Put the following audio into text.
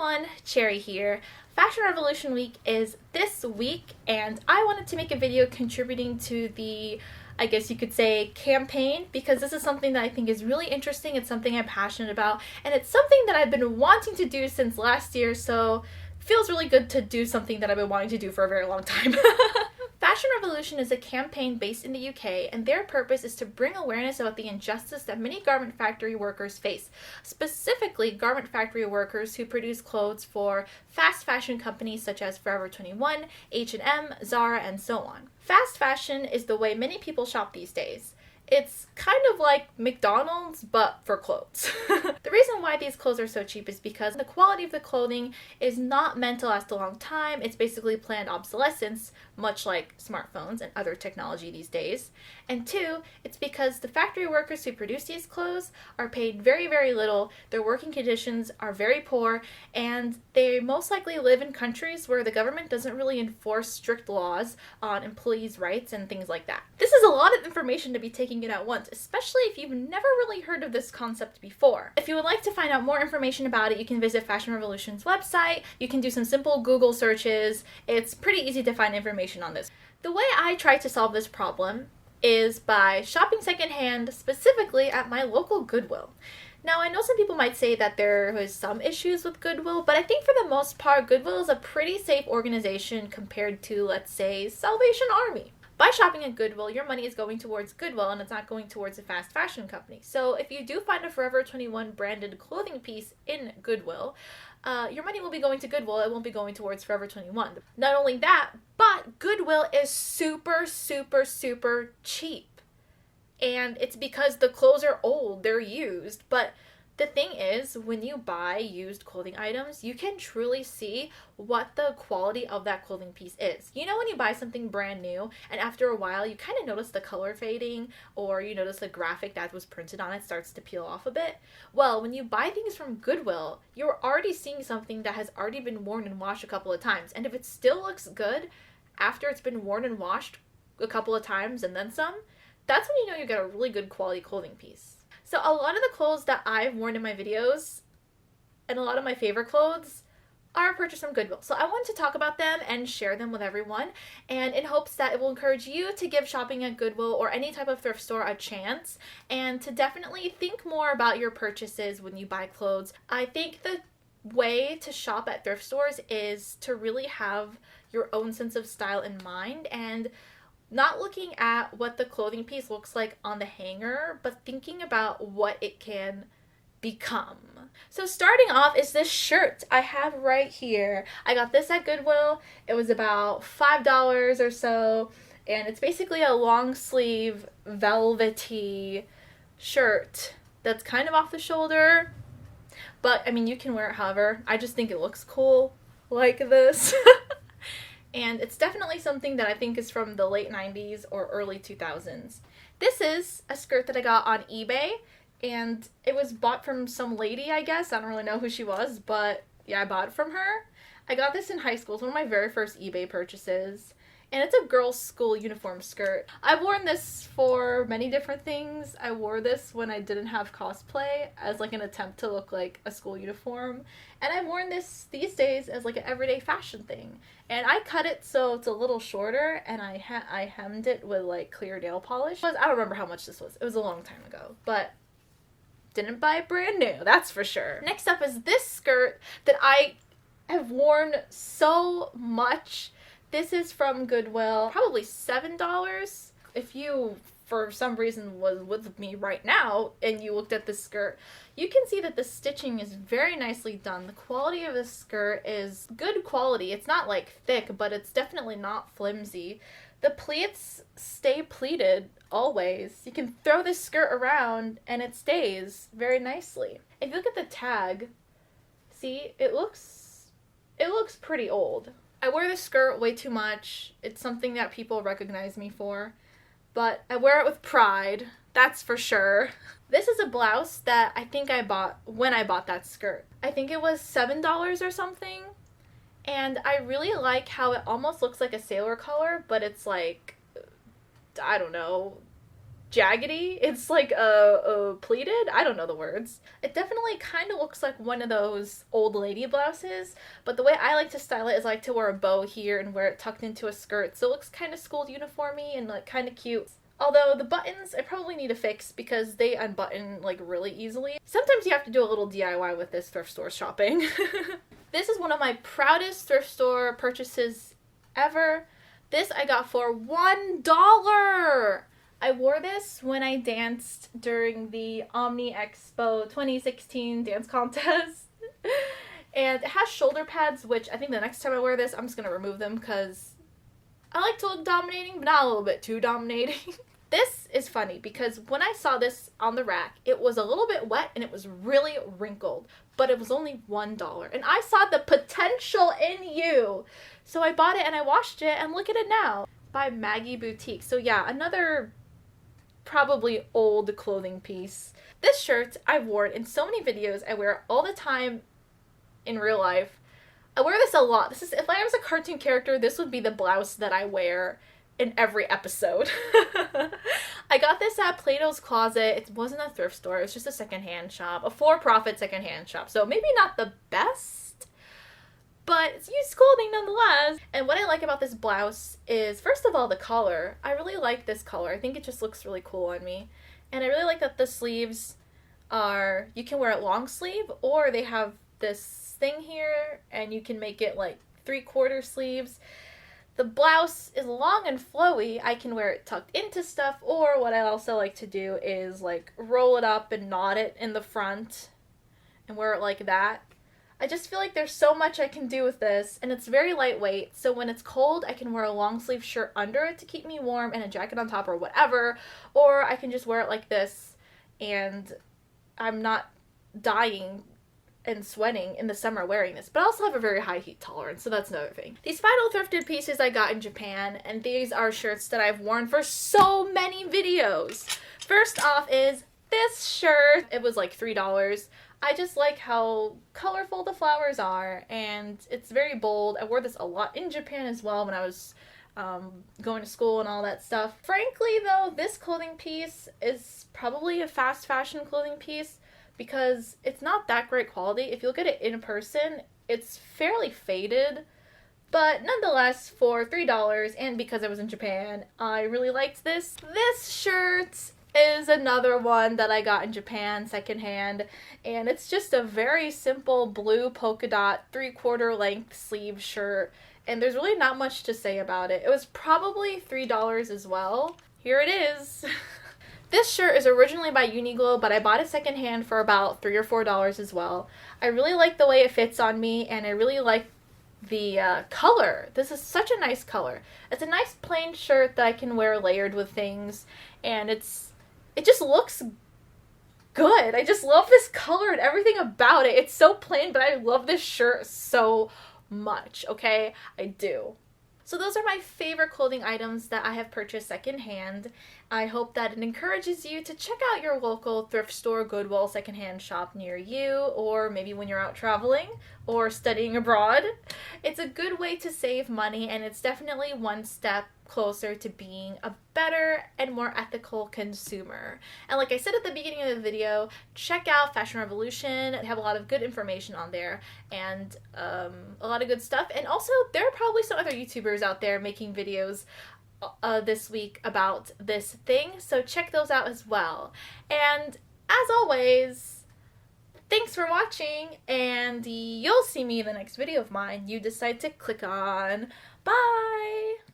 everyone, Cherry here. Fashion Revolution Week is this week, and I wanted to make a video contributing to the, I guess you could say, campaign, because this is something that I think is really interesting. It's something I'm passionate about, and it's something that I've been wanting to do since last year, so it feels really good to do something that I've been wanting to do for a very long time. Fashion Revolution is a campaign based in the UK, and their purpose is to bring awareness about the injustice that many garment factory workers face, specifically garment factory workers who produce clothes for fast fashion companies such as Forever 21, H&M, Zara, and so on. Fast fashion is the way many people shop these days. It's kind of like McDonald's, but for clothes. The reason why these clothes are so cheap is because the quality of the clothing is not meant to last a long time. It's basically planned obsolescence, much like smartphones and other technology these days. And two, it's because the factory workers who produce these clothes are paid very, very little, their working conditions are very poor, and they most likely live in countries where the government doesn't really enforce strict laws on employees' rights and things like that. This is a lot of information to be taking in at once, especially if you've never really heard of this concept before. If you would like to find out more information about it, you can visit Fashion Revolution's website. You can do some simple Google searches. It's pretty easy to find information on this. The way I try to solve this problem is by shopping secondhand, specifically at my local Goodwill. Now, I know some people might say that there was some issues with Goodwill, but I think for the most part, Goodwill is a pretty safe organization compared to, let's say, Salvation Army. By shopping at Goodwill, your money is going towards Goodwill and it's not going towards a fast fashion company. So if you do find a Forever 21 branded clothing piece in Goodwill, your money will be going to Goodwill. It won't be going towards Forever 21. Not only that, but Goodwill is super, super, super cheap. And it's because the clothes are old, they're used. But the thing is, when you buy used clothing items, you can truly see what the quality of that clothing piece is. You know when you buy something brand new, and after a while, you kind of notice the color fading, or you notice the graphic that was printed on it starts to peel off a bit? Well, when you buy things from Goodwill, you're already seeing something that has already been worn and washed a couple of times. And if it still looks good after it's been worn and washed a couple of times and then some, that's when you know you got a really good quality clothing piece. So a lot of the clothes that I've worn in my videos, and a lot of my favorite clothes, are purchased from Goodwill. So I want to talk about them and share them with everyone, and in hopes that it will encourage you to give shopping at Goodwill or any type of thrift store a chance, and to definitely think more about your purchases when you buy clothes. I think the way to shop at thrift stores is to really have your own sense of style in mind, and not looking at what the clothing piece looks like on the hanger, but thinking about what it can become. So starting off is this shirt I have right here. I got this at Goodwill. It was about $5 or so, and it's basically a long sleeve velvety shirt that's kind of off the shoulder, but I mean, you can wear it however. I just think it looks cool like this. And it's definitely something that I think is from the late 90s or early 2000s. This is a skirt that I got on eBay, and it was bought from some lady, I guess. I don't really know who she was, but yeah, I bought it from her. I got this in high school. It's one of my very first eBay purchases. And it's a girls' school uniform skirt. I've worn this for many different things. I wore this when I didn't have cosplay as like an attempt to look like a school uniform. And I've worn this these days as like an everyday fashion thing. And I cut it so it's a little shorter, and I hemmed it with like clear nail polish. I don't remember how much this was. It was a long time ago, but didn't buy it brand new, that's for sure. Next up is this skirt that I have worn so much. This is from Goodwill, probably $7. If you, for some reason, was with me right now and you looked at this skirt, you can see that the stitching is very nicely done. The quality of this skirt is good quality. It's not like thick, but it's definitely not flimsy. The pleats stay pleated always. You can throw this skirt around and it stays very nicely. If you look at the tag, see, it looks pretty old. I wear this skirt way too much. It's something that people recognize me for, but I wear it with pride, that's for sure. This is a blouse that I think I bought when I bought that skirt. I think it was $7 or something, and I really like how it almost looks like a sailor color, but it's like, I don't know, jaggedy. It's like a pleated. I don't know the words. It definitely kind of looks like one of those old lady blouses, but the way I like to style it is I like to wear a bow here and wear it tucked into a skirt, so it looks kind of school uniformy and like kind of cute. Although the buttons I probably need to fix because they unbutton like really easily. Sometimes you have to do a little DIY with this thrift store shopping. This is one of my proudest thrift store purchases ever. This I got for $1. I wore this when I danced during the Omni Expo 2016 dance contest. And it has shoulder pads, which I think the next time I wear this, I'm just going to remove them because I like to look dominating, but not a little bit too dominating. This is funny because when I saw this on the rack, it was a little bit wet and it was really wrinkled, but it was only $1. And I saw the potential in you. So I bought it and I washed it, and look at it now. By Maggie Boutique. So yeah, another probably old clothing piece. This shirt I've worn in so many videos. I wear it all the time in real life. I wear this a lot. This is, if I was a cartoon character, this would be the blouse that I wear in every episode. I got this at Plato's Closet. It wasn't a thrift store. It was just a secondhand shop, a for-profit secondhand shop. So maybe not the best, but it's used clothing nonetheless. And what I like about this blouse is, first of all, the color. I really like this color. I think it just looks really cool on me. And I really like that the sleeves are, you can wear it long sleeve, or they have this thing here and you can make it like 3/4 sleeves. The blouse is long and flowy. I can wear it tucked into stuff, or what I also like to do is like roll it up and knot it in the front and wear it like that. I just feel like there's so much I can do with this, and it's very lightweight, so when it's cold I can wear a long sleeve shirt under it to keep me warm and a jacket on top or whatever, or I can just wear it like this and I'm not dying and sweating in the summer wearing this, but I also have a very high heat tolerance, so that's another thing. These final thrifted pieces I got in Japan, and these are shirts that I've worn for so many videos. First off is this shirt. It was like $3. I just like how colorful the flowers are, and it's very bold. I wore this a lot in Japan as well when I was going to school and all that stuff. Frankly though, this clothing piece is probably a fast fashion clothing piece, because it's not that great quality. If you look at it in person, it's fairly faded, but nonetheless, for $3, and because I was in Japan, I really liked this. This shirt is another one that I got in Japan secondhand, and it's just a very simple blue polka dot 3/4 length sleeve shirt, and there's really not much to say about it. It was probably $3 as well. Here it is. This shirt is originally by Uniqlo, but I bought it secondhand for about $3 or $4 as well. I really like the way it fits on me, and I really like the color. This is such a nice color. It's a nice plain shirt that I can wear layered with things, and it just looks good. I just love this color and everything about it. It's so plain, but I love this shirt so much, okay? I do. So those are my favorite clothing items that I have purchased secondhand. I hope that it encourages you to check out your local thrift store, Goodwill, secondhand shop near you, or maybe when you're out traveling or studying abroad. It's a good way to save money, and it's definitely one step closer to being a better and more ethical consumer. And like I said at the beginning of the video, check out Fashion Revolution. They have a lot of good information on there, and a lot of good stuff. And also, there are probably some other YouTubers out there making videos this week about this thing, so check those out as well. And as always, thanks for watching, and you'll see me in the next video of mine you decide to click on. Bye!